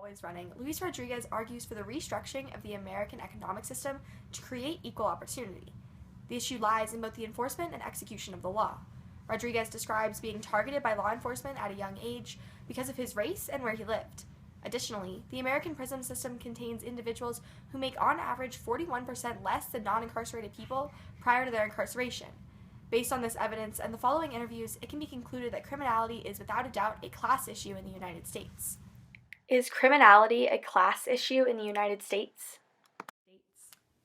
Always Running, Luis Rodriguez argues for the restructuring of the American economic system to create equal opportunity. The issue lies in both the enforcement and execution of the law. Rodriguez describes being targeted by law enforcement at a young age because of his race and where he lived. Additionally, the American prison system contains individuals who make on average 41% less than non-incarcerated people prior to their incarceration. Based on this evidence and the following interviews, it can be concluded that criminality is without a doubt a class issue in the United States. Is criminality a class issue in the United States?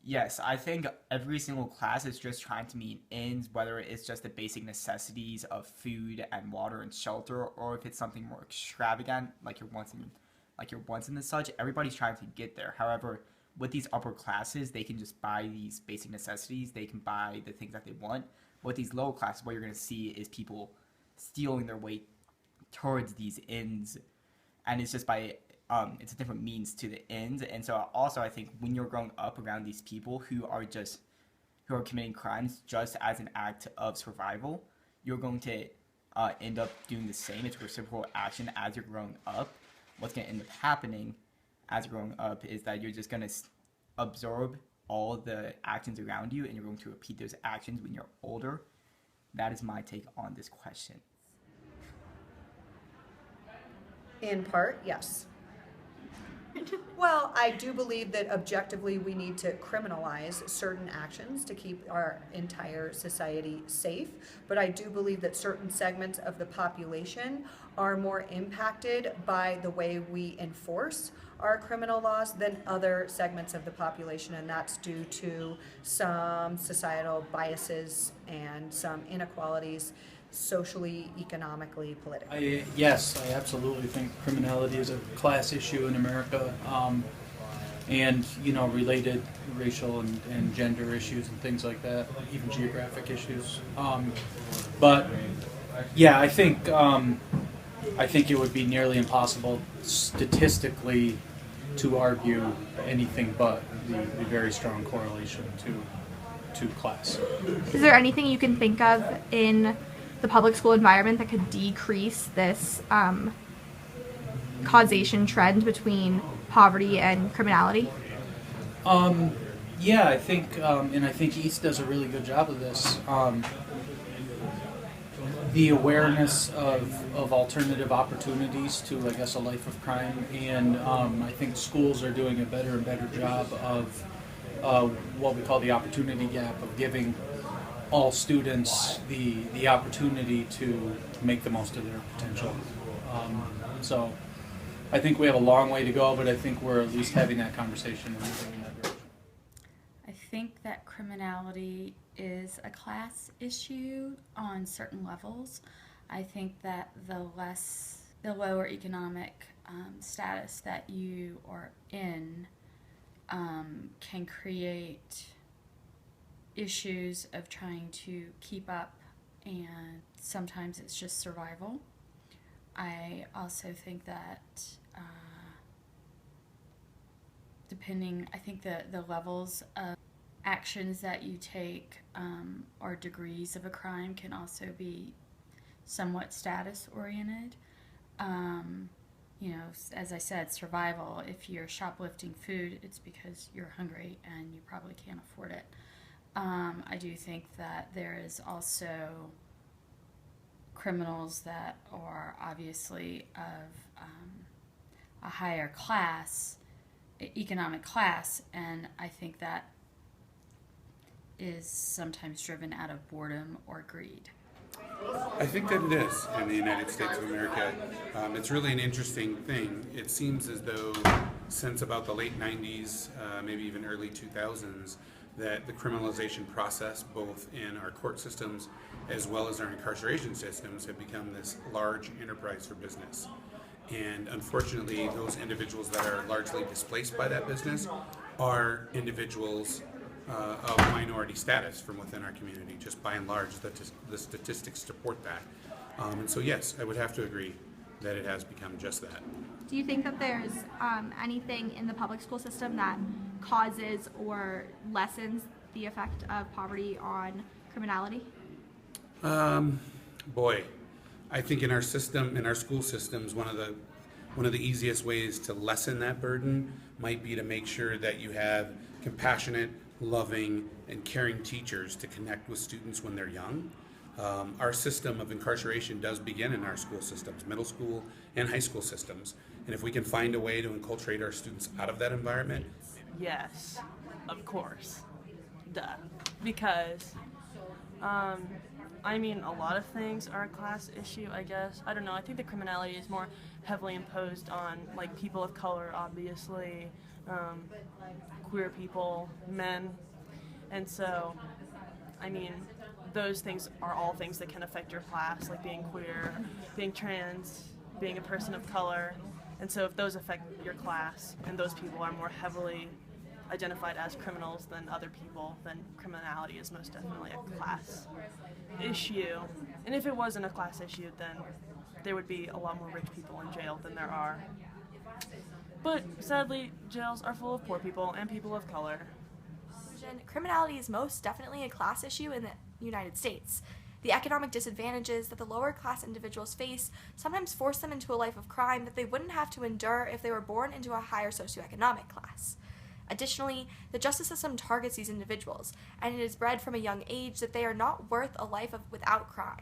Yes, I think every single class is just trying to meet ends, whether it's just the basic necessities of food and water and shelter, or if it's something more extravagant, like your wants and the such. Everybody's trying to get there. However, with these upper classes, they can just buy these basic necessities. They can buy the things that they want. With these lower classes, what you're going to see is people stealing their way towards these ends, and it's just by it's a different means to the end. And so also I think when you're growing up around these people who are committing crimes just as an act of survival, you're going to end up doing the same. It's reciprocal action as you're growing up. What's going to end up happening as you're growing up is that you're just going to absorb all the actions around you, and you're going to repeat those actions when you're older. That is my take on this question. In part, yes. Well, I do believe that objectively we need to criminalize certain actions to keep our entire society safe, but I do believe that certain segments of the population are more impacted by the way we enforce our criminal laws than other segments of the population, and that's due to some societal biases and some inequalities socially, economically, politically. Yes, I absolutely think criminality is a class issue in America, and related racial and gender issues and things like that, even geographic issues. But yeah, I think it would be nearly impossible statistically to argue anything but the very strong correlation to class. Is there anything you can think of in the public school environment that could decrease this causation trend between poverty and criminality? Yeah, I think, and I think East does a really good job of this. The awareness of alternative opportunities to, I guess, a life of crime, and I think schools are doing a better and better job of what we call the opportunity gap, of giving all students the opportunity to make the most of their potential. So I think we have a long way to go, but I think we're at least having that conversation and moving in that direction. I think that criminality is a class issue on certain levels. I think that the lower economic status that you are in can create issues of trying to keep up, and sometimes it's just survival. I also think that I think the levels of actions that you take or degrees of a crime can also be somewhat status oriented. As I said, survival. If you're shoplifting food, it's because you're hungry and you probably can't afford it. I do think that there is also criminals that are obviously of a higher class, economic class, and I think that is sometimes driven out of boredom or greed. I think that it is in the United States of America. It's really an interesting thing. It seems as though since about the late 90s, maybe even early 2000s, that the criminalization process, both in our court systems as well as our incarceration systems, have become this large enterprise for business. And unfortunately, those individuals that are largely displaced by that business are individuals of minority status from within our community. Just by and large, the statistics support that. And so yes, I would have to agree that it has become just that. Do you think that there's anything in the public school system that causes or lessens the effect of poverty on criminality? Boy, I think in our system, in our school systems, one of the one of the easiest ways to lessen that burden might be to make sure that you have compassionate, loving, and caring teachers to connect with students when they're young. Our system of incarceration does begin in our school systems, middle school and high school systems. And if we can find a way to enculturate our students out of that environment. Yes, of course. Duh. Because, I mean, a lot of things are a class issue, I guess. I don't know. I think the criminality is more heavily imposed on, like, people of color, obviously, queer people, men. And so, I mean, those things are all things that can affect your class, like being queer, being trans, being a person of color. And so if those affect your class and those people are more heavily identified as criminals than other people, then criminality is most definitely a class issue. And if it wasn't a class issue, then there would be a lot more rich people in jail than there are. But sadly, jails are full of poor people and people of color. Criminality is most definitely a class issue in the United States. The economic disadvantages that the lower class individuals face sometimes force them into a life of crime that they wouldn't have to endure if they were born into a higher socioeconomic class. Additionally, the justice system targets these individuals, and it is bred from a young age that they are not worth a life without crime.